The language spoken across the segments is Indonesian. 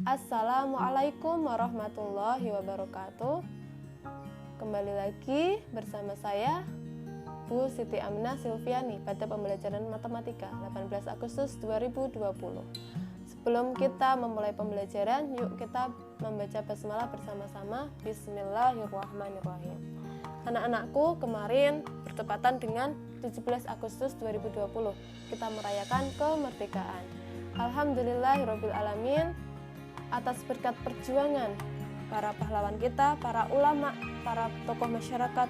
Assalamualaikum warahmatullahi wabarakatuh. Kembali lagi bersama saya Bu Siti Aminah Silviani pada pembelajaran matematika 18 Agustus 2020. Sebelum kita memulai pembelajaran, yuk kita membaca basmalah bersama-sama. Bismillahirrahmanirrahim. Anak-anakku, kemarin bertepatan dengan 17 Agustus 2020 kita merayakan kemerdekaan. Alhamdulillahirabbil alamin atas berkat perjuangan para pahlawan kita, para ulama, para tokoh masyarakat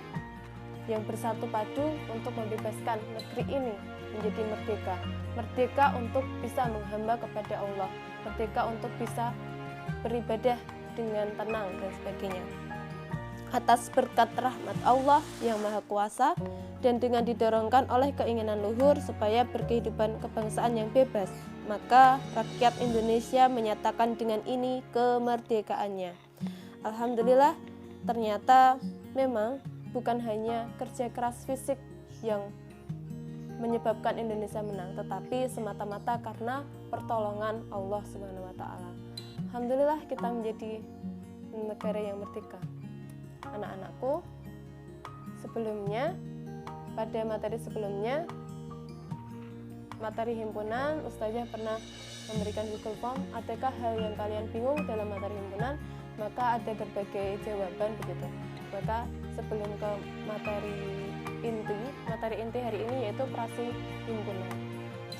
yang bersatu padu untuk membebaskan negeri ini menjadi merdeka. Merdeka untuk bisa menghamba kepada Allah, merdeka untuk bisa beribadah dengan tenang dan sebagainya. Atas berkat rahmat Allah yang Maha Kuasa dan dengan didorongkan oleh keinginan luhur supaya berkehidupan kebangsaan yang bebas, maka rakyat Indonesia menyatakan dengan ini kemerdekaannya. Alhamdulillah, ternyata memang bukan hanya kerja keras fisik yang menyebabkan Indonesia menang, tetapi semata-mata karena pertolongan Allah Subhanahu wa taala. Alhamdulillah kita menjadi negara yang merdeka. Anak-anakku, sebelumnya pada materi sebelumnya, materi himpunan, Ustazah pernah memberikan Google Form. Adakah hal yang kalian bingung dalam materi himpunan? Maka ada berbagai jawaban begitu. Maka sebelum ke materi inti hari ini yaitu operasi himpunan.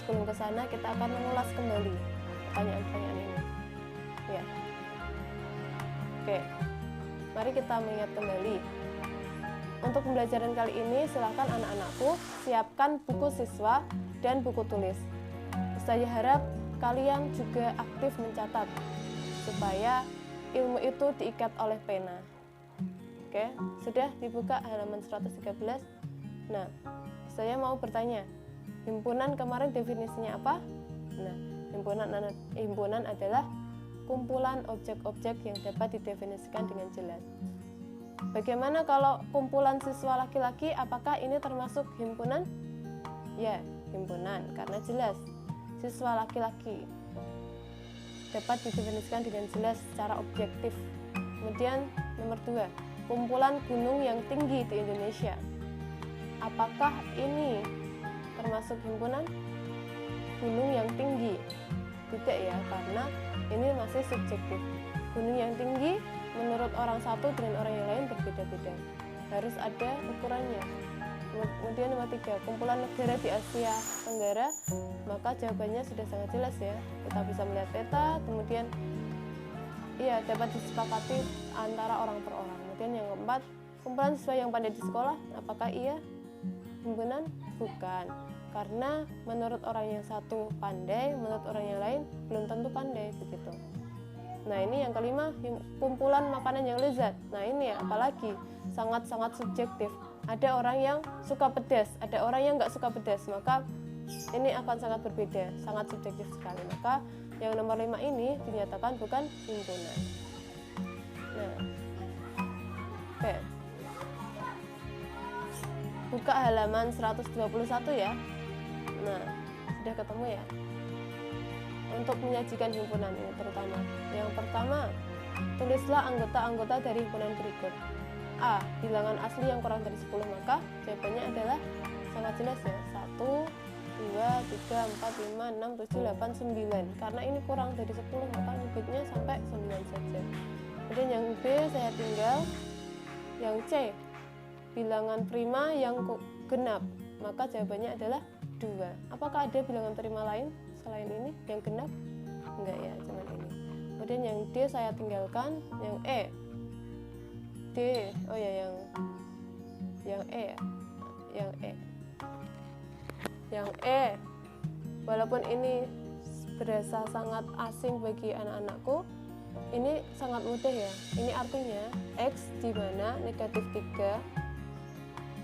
Sebelum ke sana kita akan mengulas kembali pertanyaan-pertanyaan ini. Ya. Oke. Mari kita mengingat kembali. Untuk pembelajaran kali ini, silakan anak-anakku siapkan buku siswa dan buku tulis. Saya harap kalian juga aktif mencatat supaya ilmu itu diikat oleh pena. Oke, sudah dibuka halaman 113. Nah, saya mau bertanya, himpunan kemarin definisinya apa? Nah, himpunan adalah kumpulan objek-objek yang dapat didefinisikan dengan jelas. Bagaimana kalau kumpulan siswa laki-laki, apakah ini termasuk himpunan? Ya, himpunan, karena jelas siswa laki-laki dapat didefinisikan dengan jelas secara objektif. Kemudian nomor 2, kumpulan gunung yang tinggi di Indonesia. Apakah ini termasuk himpunan? Gunung yang tinggi? Tidak ya, karena ini masih subjektif. Gunung yang tinggi menurut orang satu dengan orang yang lain berbeda-beda. Harus ada ukurannya. Kemudian nomor 3, kumpulan negara di Asia Tenggara. Maka jawabannya sudah sangat jelas ya. Kita bisa melihat peta, kemudian dapat disepakati antara orang per orang. Kemudian yang keempat, kumpulan siswa yang pandai di sekolah. Apakah iya himpunan? Bukan. Karena menurut orang yang satu pandai, menurut orang yang lain belum tentu pandai begitu. Nah, ini yang kelima, kumpulan makanan yang lezat. Nah, ini ya, apalagi sangat-sangat subjektif. Ada orang yang suka pedas, ada orang yang nggak suka pedas, maka ini akan sangat berbeda, sangat subjektif sekali. Maka yang nomor 5 ini dinyatakan bukan himpunan. Nah, oke. Buka halaman 121 ya. Nah, sudah ketemu ya? Untuk menyajikan himpunan ini terutama. Yang pertama, tulislah anggota-anggota dari himpunan berikut. A. Bilangan asli yang kurang dari 10, maka jawabannya adalah sangat jelas ya. 1, 2, 3, 4, 5, 6, 7, 8, 9. Karena ini kurang dari 10, maka nyebutnya sampai 9 saja. Kemudian yang B saya tinggal. Yang C, bilangan prima yang genap, maka jawabannya adalah 2. Apakah ada bilangan prima lain selain ini yang genap? Enggak ya, cuma ini. Kemudian yang D saya tinggalkan. Yang E, D, oh ya yang E ya, yang E, walaupun ini berasa sangat asing bagi anak-anakku, ini sangat mudah ya. Ini artinya X di mana negatif 3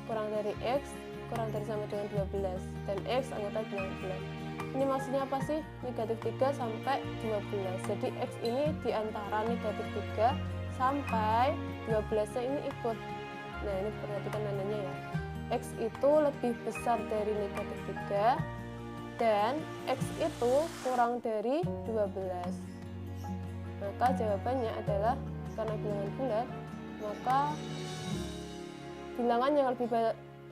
kurang dari X kurang dari sama dengan 12 dan X anggota 12. Ini maksudnya apa sih? Negatif 3 sampai 12. Jadi X ini diantara negatif 3 sampai 12-nya ini ikut. Nah, ini perhatikan tandanya ya. X itu lebih besar dari negatif 3 dan X itu kurang dari 12. Maka jawabannya adalah karena bilangan bulat, maka bilangan yang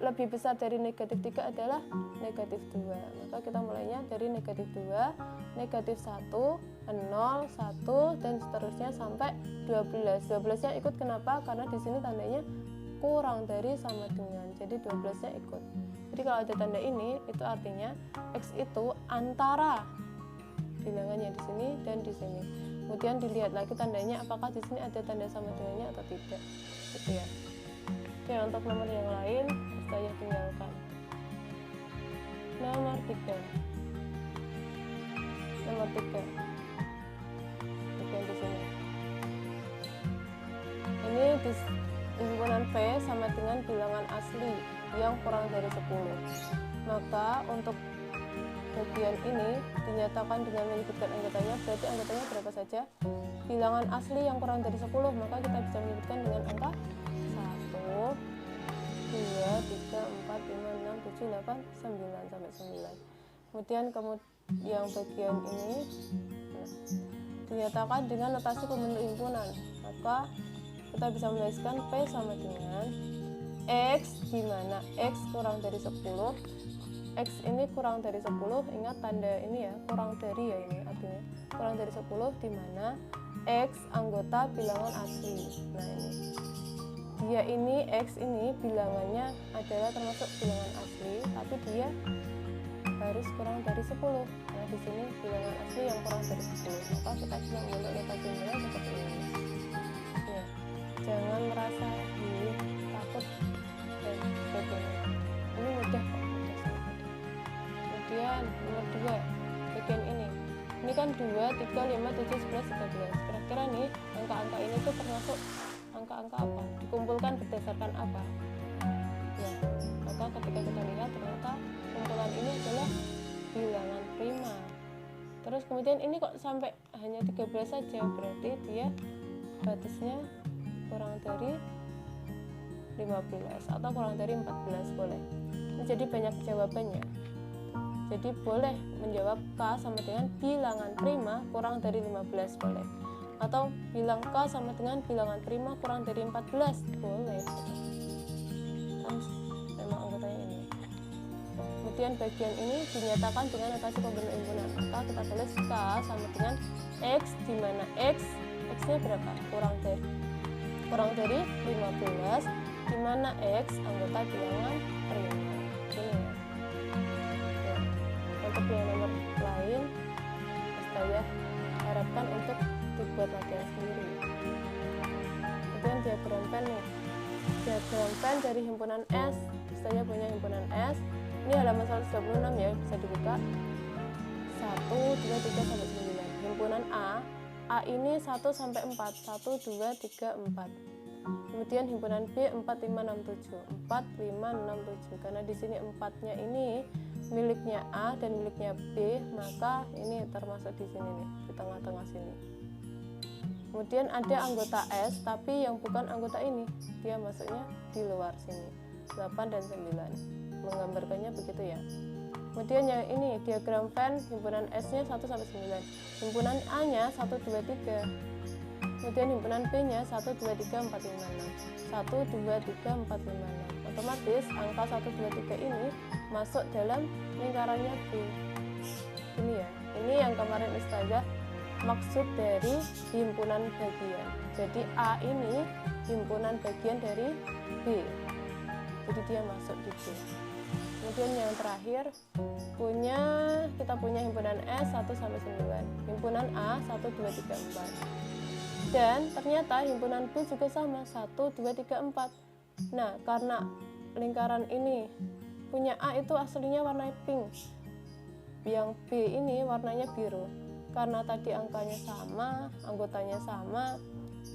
lebih besar dari negatif 3 adalah negatif 2. Maka kita mulainya dari negatif 2, negatif 1, 0, 1, dan seterusnya sampai 12. 12-nya ikut kenapa? Karena di sini tandanya kurang dari sama dengan. Jadi 12-nya ikut. Jadi kalau ada tanda ini, itu artinya X itu antara bilangannya di sini dan di sini. Kemudian dilihat lagi tandanya apakah di sini ada tanda sama dengannya atau tidak. Gitu ya. Oke, untuk nomor yang lain saya tinggalkan. Nomor 3. Nomor 3. Bagian di sini. Ini di himpunan P sama dengan bilangan asli yang kurang dari 10. Maka untuk bagian ini dinyatakan dengan menyebutkan anggotanya, berarti anggotanya berapa saja? Bilangan asli yang kurang dari 10, maka kita bisa menyebutkan dengan angka 1, 2, 3, 4, 5, 6, 7, 8, 9 sampai 9. Kemudian yang bagian ini dinyatakan dengan notasi pembentuk himpunan, maka kita bisa menuliskan P sama dengan X, di mana X kurang dari 10. X ini kurang dari 10, ingat tanda ini ya, kurang dari ya, ini artinya kurang dari 10, di mana X anggota bilangan asli. Nah ini dia ini X ini bilangannya adalah termasuk bilangan asli, tapi dia harus kurang dari 10. Nah di sini bilangan asli yang kurang dari 10, maka kita bisa membentuk notasi himpunan seperti ini ya. Jangan merasa takut dan sebagainya, ini mudah kok. Kemudian nomor 2, bagian ini kan 2, 3, 5, 7, 11, 13. Kira-kira nih angka-angka ini tuh termasuk angka-angka apa? Dikumpulkan berdasarkan apa? Ya, maka ketika kita lihat ternyata kumpulan ini adalah bilangan prima. Terus kemudian ini kok sampai hanya 13 saja, berarti dia batasnya kurang dari 15 atau kurang dari 14 boleh. Ini jadi banyak jawabannya. Jadi boleh menjawab K sama dengan bilangan prima kurang dari 15 boleh. Atau bilang K sama dengan bilangan prima kurang dari 14 boleh. Kan memang anggotanya ini. Kemudian bagian ini dinyatakan dengan notasi pembentuk himpunan. Maka kita tulis K sama dengan X, di mana X-nya berapa? Kurang dari 15, di mana X anggota bilangan prima. Ini ya. Untuk yang nomor lain saya harapkan untuk dibuat latihan sendiri. Kemudian diagram pen nih, diagram pen dari himpunan S. Saya punya himpunan S, ini halaman 126 ya, bisa dibuka. 1, 2, 3 sampai 9. Himpunan A ini 1 sampai 4, 1, 2, 3, 4. Kemudian himpunan B 4, 5, 6, 7, 4, 5, 6, 7. Karena di sini 4-nya ini miliknya A dan miliknya B, maka ini termasuk di sini nih, di tengah-tengah sini. Kemudian ada anggota S tapi yang bukan anggota ini, dia masuknya di luar sini, 8 dan 9, menggambarkannya begitu ya. Kemudian yang ini diagram Venn, himpunan S-nya 1 sampai 9, himpunan A-nya 1, 2, 3. Kemudian himpunan B-nya 1, 2, 3, 4, 5, 6, 1, 2, 3, 4, 5, 6. Otomatis angka 1, 2, 3 ini masuk dalam lingkarannya B. Ini ya, ini yang kemarin Ustazah maksud dari himpunan bagian. Jadi A ini himpunan bagian dari B, jadi dia masuk di B. Kemudian yang terakhir kita punya himpunan S 1 sampai 9, himpunan A 1, 2, 3, 4. Dan ternyata himpunan B juga sama, 1, 2, 3, 4. Nah, karena lingkaran ini punya A itu aslinya warna pink, yang B ini warnanya biru. Karena tadi angkanya sama, anggotanya sama,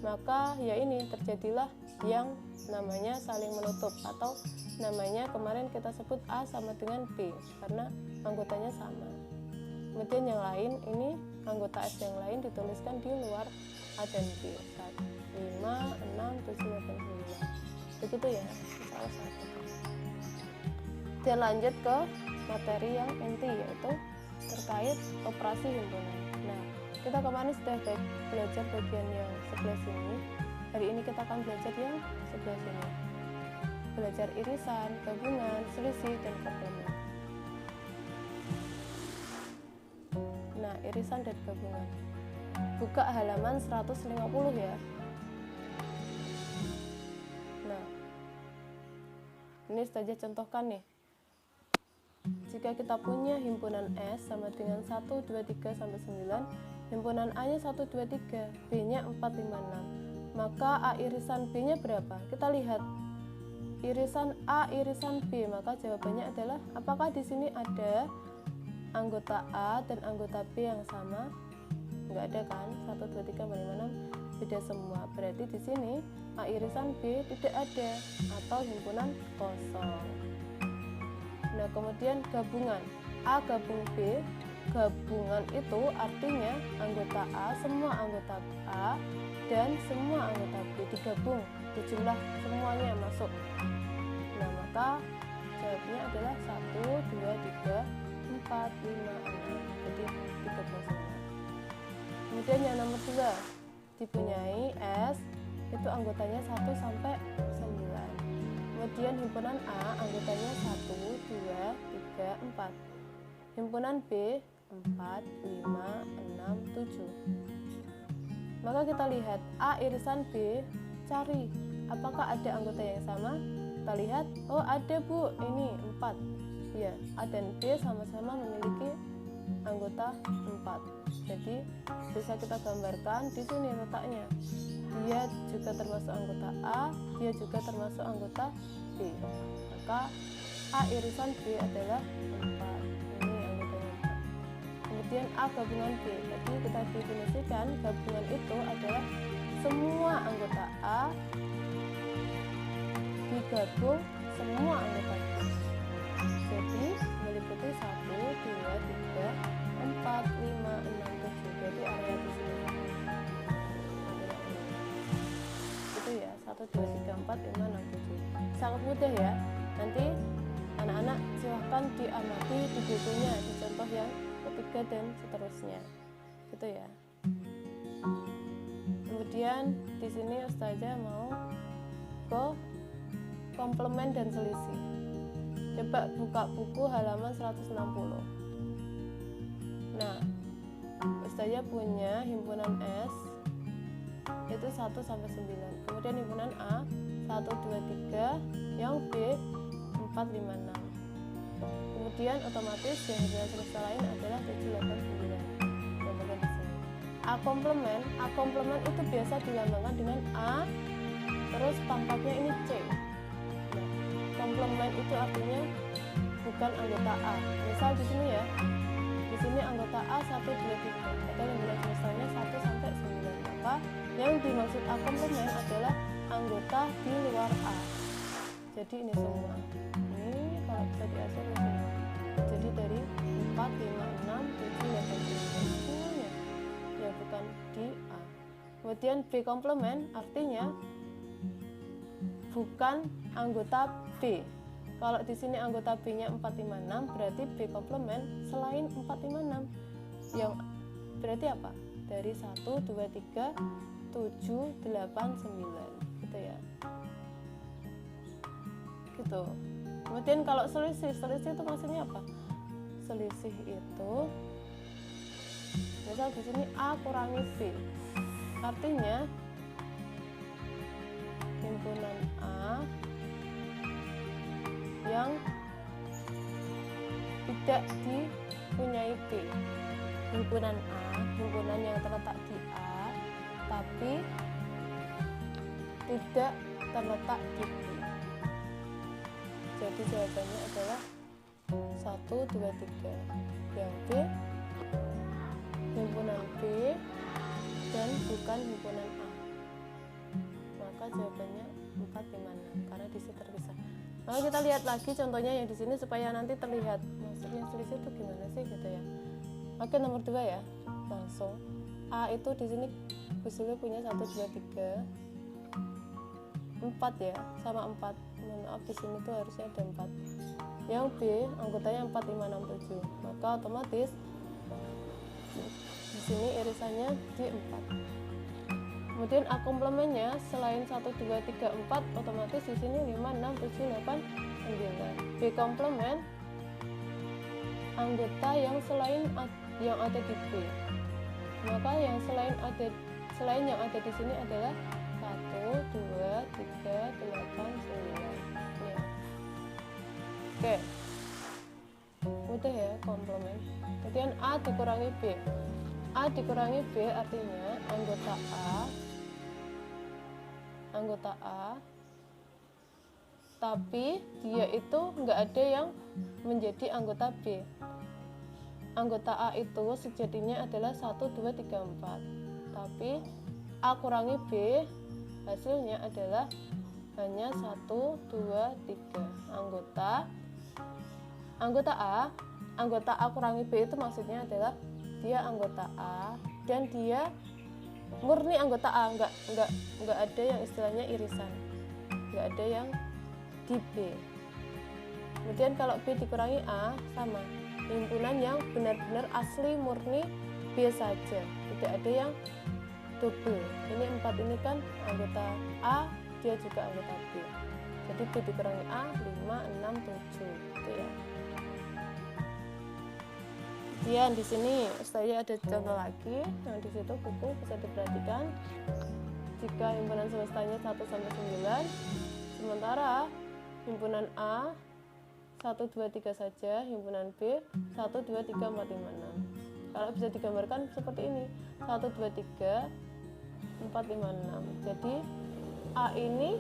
maka ya ini terjadilah yang namanya saling menutup, atau namanya kemarin kita sebut A sama dengan B karena anggotanya sama. Kemudian yang lain, ini anggota S yang lain dituliskan di luar A dan B, 5, 6, 7, 8, 9. Begitu ya, salah satu. Dan lanjut ke materi yang inti, yaitu terkait operasi himpunan. Nah, Kita kemarin sudah belajar bagian yang sebelah sini. Hari ini kita akan belajar yang sebelah sini. Belajar irisan, gabungan, selisih, dan komplement. Nah, irisan dan gabungan. Buka halaman 150 ya. Nah, ini saja contohkan nih. Jika kita punya himpunan S sama dengan 1, 2, 3 sampai 9, himpunan A nya 1, 2, 3, B nya 4, 5, 6, maka A irisan B nya berapa? Kita lihat irisan A irisan B, maka jawabannya adalah apakah di sini ada anggota A dan anggota B yang sama? Enggak ada kan? 1, 2, 3, 4, 5, 6 beda semua. Berarti di sini A irisan B tidak ada atau himpunan kosong. Nah, kemudian gabungan A gabung B. Gabungan itu artinya anggota A, semua anggota A dan semua anggota B digabung, dijumlah semuanya masuk. Nah, maka jawabnya adalah 1, 2, 3, 4, 5, 6. Jadi digabung semua. Kemudian yang nomor 2, dipunyai S, itu anggotanya 1 sampai 9. Kemudian himpunan A anggotanya 1, 2, 3, 4. Himpunan B 4, 5, 6, 7. Maka kita lihat A irisan B, cari apakah ada anggota yang sama. Kita lihat, oh ada Bu, ini 4. Ya, A dan B sama-sama memiliki anggota 4. Jadi bisa kita gambarkan di sini letaknya. Dia juga termasuk anggota A, dia juga termasuk anggota B. Maka A irisan B adalah 4. Ini anggotanya 4. Kemudian A gabungan B. Tadi kita definisikan gabungan itu adalah semua anggota A digabung semua anggota B. Jadi meliputi 1, 2, 3, 4, 5, 6, 7. Jadi area di sini. Ya, 1, 2, 3, 4, 5, 6, 7. Sangat mudah ya. Nanti anak-anak silahkan diamati di bukunya, di contoh yang ketiga dan seterusnya. Gitu ya. Kemudian di sini Ustazah mau ke komplement dan selisih. Coba buka buku halaman 160. Nah, Ustazah punya himpunan S itu 1 sampai 9. Kemudian himpunan A 1, 2, 3, yang B 4, 5, 6. Kemudian otomatis yang himpunan semesta lain adalah 7, 8, 9. Contohnya di sini. A komplement itu biasa dilambangkan dengan A, terus pangkatnya ini C. Nah, komplement itu artinya bukan anggota A. Misal di sini ya. Di sini anggota A 1, 2, 3 atau himpunan semestanya 1 sampai 9. Maka yang dimaksud A komplement adalah anggota di luar A. Jadi ini semua. Ini kalau bisa diatur ini semua. Jadi dari 4, 5, 6, 7, 8, 9 semuanya. Ya bukan di A. Kemudian B komplement artinya bukan anggota B. Kalau di sini anggota B-nya 4, 5, 6, berarti B komplement selain 4, 5, 6. Yang berarti apa? Dari 1, 2, 3, 7, 8, 9 gitu ya. Gitu. Kemudian kalau selisih itu maksudnya apa? Selisih itu misal di sini A kurangi B. Artinya himpunan A yang tidak dipunyai B. Himpunan A, himpunan yang terletak di A tapi tidak terletak di B. Jadi jawabannya adalah 1, 2, 3. Yang B himpunan B dan bukan himpunan A. Maka jawabannya 4, 5, 6 karena di sini terpisah. Maka kita lihat lagi contohnya yang di sini supaya nanti terlihat maksudnya selisih itu gimana sih gitu ya. Oke, nomor 2 ya. Langsung A itu di sini Busili punya 1, 2, 3, 4 ya, sama 4. Mohon maaf di sini tuh harusnya ada 4. Yang B anggotanya 4, 5, 6, 7. Maka otomatis B di sini irisannya di 4. Kemudian A komplemennya selain 1, 2, 3, 4 otomatis di sini 5, 6, 7, 8, 9. B komplemen anggota yang selain yang ada di B. Maka yang selain yang ada di sini adalah 1, 2, 3, 8, 9. Ya. Oke. Mudah ya komplemen. Kemudian A dikurangi B. A dikurangi B artinya anggota A tapi dia itu nggak ada yang menjadi anggota B. Anggota A itu sejatinya adalah 1, 2, 3, 4, tapi A kurangi B hasilnya adalah hanya 1, 2, 3. Anggota A kurangi B itu maksudnya adalah dia anggota A dan dia murni anggota A, nggak ada yang istilahnya irisan, nggak ada yang di B. Kemudian kalau B dikurangi A sama himpunan yang benar-benar asli murni B saja, tidak ada yang double. Ini 4 ini kan anggota A, dia juga anggota B, jadi B dikurangi A 5, 6, 7 gitu ya. Kemudian di sini saya ada contoh lagi yang di situ buku bisa diperhatikan. Jika himpunan semestanya 1 sampai 9, sementara himpunan A 1, 2, 3 saja, himpunan B 1, 2, 3, 4, 5, 6. Kalau bisa digambarkan seperti ini, 1, 2, 3, 4, 5, 6. Jadi A ini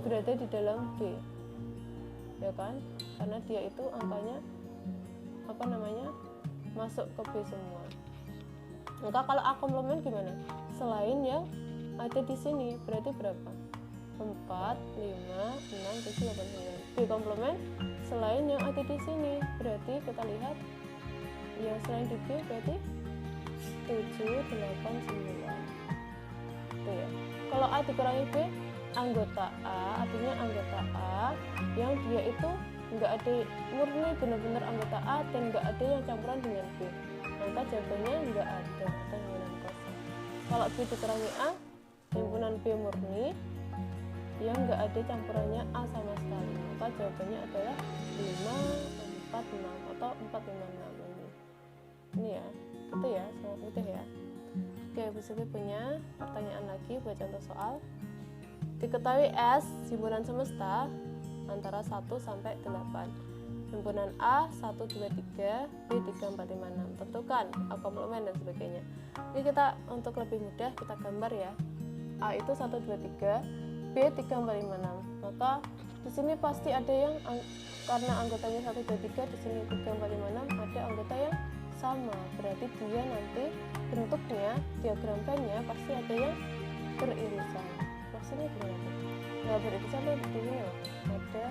berada di dalam B, ya kan? Karena dia itu angkanya masuk ke B semua. Maka kalau A komplemen gimana? Selain yang ada di sini berarti berapa? 4, 5, 6, 7, 8, 9. B komplemen selain yang ada di sini berarti kita lihat yang selain di B berarti 7, 8, 9. Itu ya. Kalau A dikurangi B, anggota A artinya anggota A yang dia itu nggak ada murni benar-benar anggota A dan nggak ada yang campuran dengan B. Maka jawabannya nggak ada atau himpunan kosong. Kalau B dikurangi A, himpunan B murni yang nggak ada campurannya A sama sekali. Maka jawabannya adalah 5, 4, 6 atau 4, 5, 6 ini. Ini ya, itu ya, sangat mudah ya. Oke, Bisiti punya pertanyaan lagi buat contoh soal. Diketahui S himpunan semesta antara 1 sampai 8. Himpunan A 1, 2, 3, B 3, 4, 5, 6. Tentukan A komplemen dan sebagainya. Ini kita untuk lebih mudah kita gambar ya. A itu 1, 2, 3, B 3, 4, 5, 6. Maka di sini pasti ada yang karena anggotanya 1, 2, 3, di sini 3, 4, 5, 6 ada anggota yang sama. Berarti dia nanti bentuknya diagramkannya pasti ada yang beririsan. Maksudnya gimana? Nah, beririsan tuh di sini loh. Ada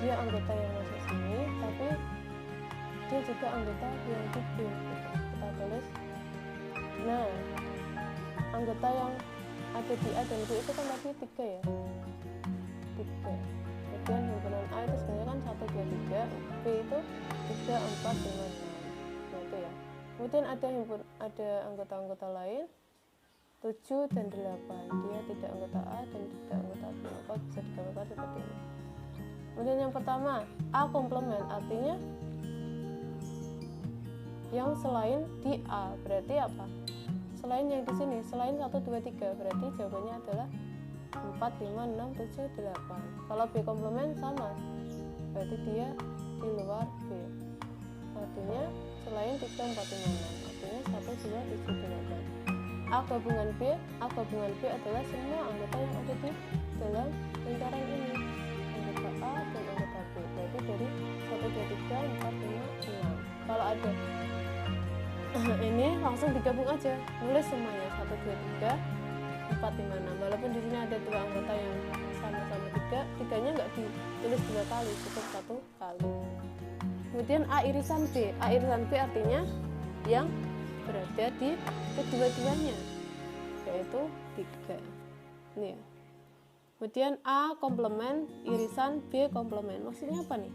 dia anggota yang masuk sini, tapi dia juga anggota yang di B. Kita tulis. Nah, anggota yang ada di A dan B itu kan tadi 3 ya. 3. Kemudian himpunan A itu sebenarnya kan 1, 2, 3, B itu 3, 4, 5, 6. Nah, itu ya. Kemudian ada anggota-anggota lain 7 dan 8. Dia tidak anggota A dan tidak anggota B. Maka bisa digambarkan seperti ini. Kemudian yang pertama, A komplemen artinya yang selain di A. Berarti apa? Selain yang di sini, selain 1, 2, 3. Berarti jawabannya adalah 4, 5, 6, 7, 8. Kalau B komplemen sama. Berarti dia di luar B. Artinya selain 3, 4, 5, 6. Artinya 1, 2, 7, 8. A gabungan B adalah semua anggota yang ada di dalam lingkaran ini. Anggota A dan anggota B. Berarti dari 1, 2, 3, 4, 5, 6. Kalau ada ini langsung digabung aja. Nulis semuanya 1, 2, 3, 4, 5, 6. Walaupun di sini ada 2 anggota yang sama-sama 3, 3-nya nggak ditulis 2 kali, cukup 1 kali. Kemudian A irisan B. A irisan B artinya yang berada di kedua-duanya, yaitu 3. Ini ya. Kemudian A komplemen irisan B komplemen. Maksudnya apa nih?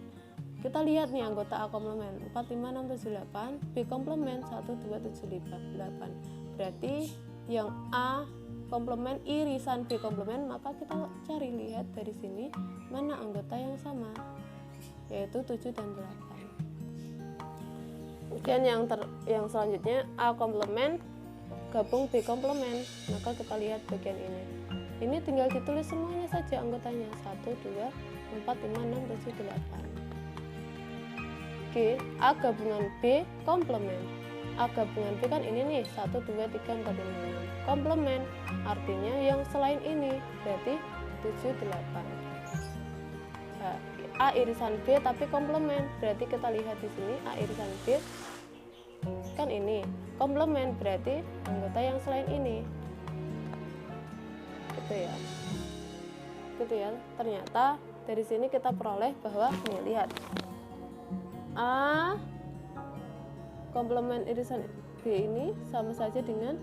kita lihat nih anggota A komplement 4, 5, 6, 7, 8, B komplement 1, 2, 7, 8. Berarti yang A komplement irisan B komplement, maka kita cari lihat dari sini mana anggota yang sama, yaitu 7 dan 8. Kemudian yang selanjutnya A komplement gabung B komplement, maka kita lihat bagian ini. Ini tinggal ditulis semuanya saja anggotanya 1, 2, 4, 5, 6, 7, 8. G, A gabungan B komplement. A gabungan B kan ini nih 1, 2, 3, 4, 5, 6. Komplement artinya yang selain ini, berarti 7, 8. Nah, A irisan B tapi komplement, berarti kita lihat di sini A irisan B kan ini komplement, berarti anggota yang selain ini. Gitu ya. Ternyata dari sini kita peroleh bahwa nih lihat, A komplement irisan B ini sama saja dengan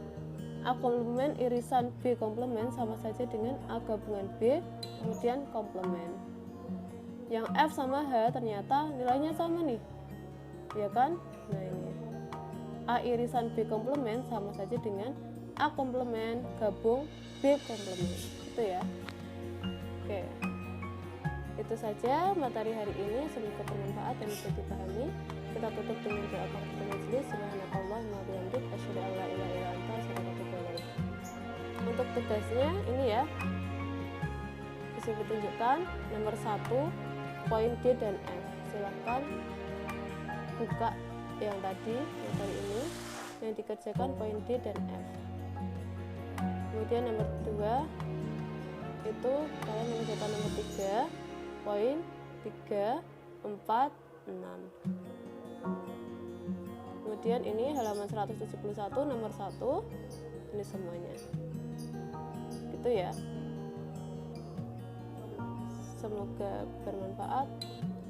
A komplement irisan B komplement sama saja dengan A gabungan B kemudian komplement. Yang F sama H ternyata nilainya sama nih, ya kan? Nah ini A irisan B komplement sama saja dengan A komplement gabung B komplement, gitu ya. Oke, itu saja materi hari ini, semoga bermanfaat dan bisa dipahami. Kita tutup dengan doa kafaratul majelis. Subhanakallahumma wa bihamdik asyhadu an la ilaha illa anta astaghfiruka wa atubu ilaik. Untuk tugasnya ini ya, bisa ditunjukkan nomor 1 poin D dan F. Silahkan buka yang tadi, materi ini yang dikerjakan poin D dan F. Kemudian nomor 2 itu kalian mengerjakan nomor 3 poin 3, 4, 6. Kemudian ini halaman 171 nomor 1, ini semuanya, gitu ya. Semoga bermanfaat.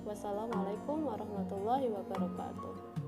Wassalamualaikum warahmatullahi wabarakatuh.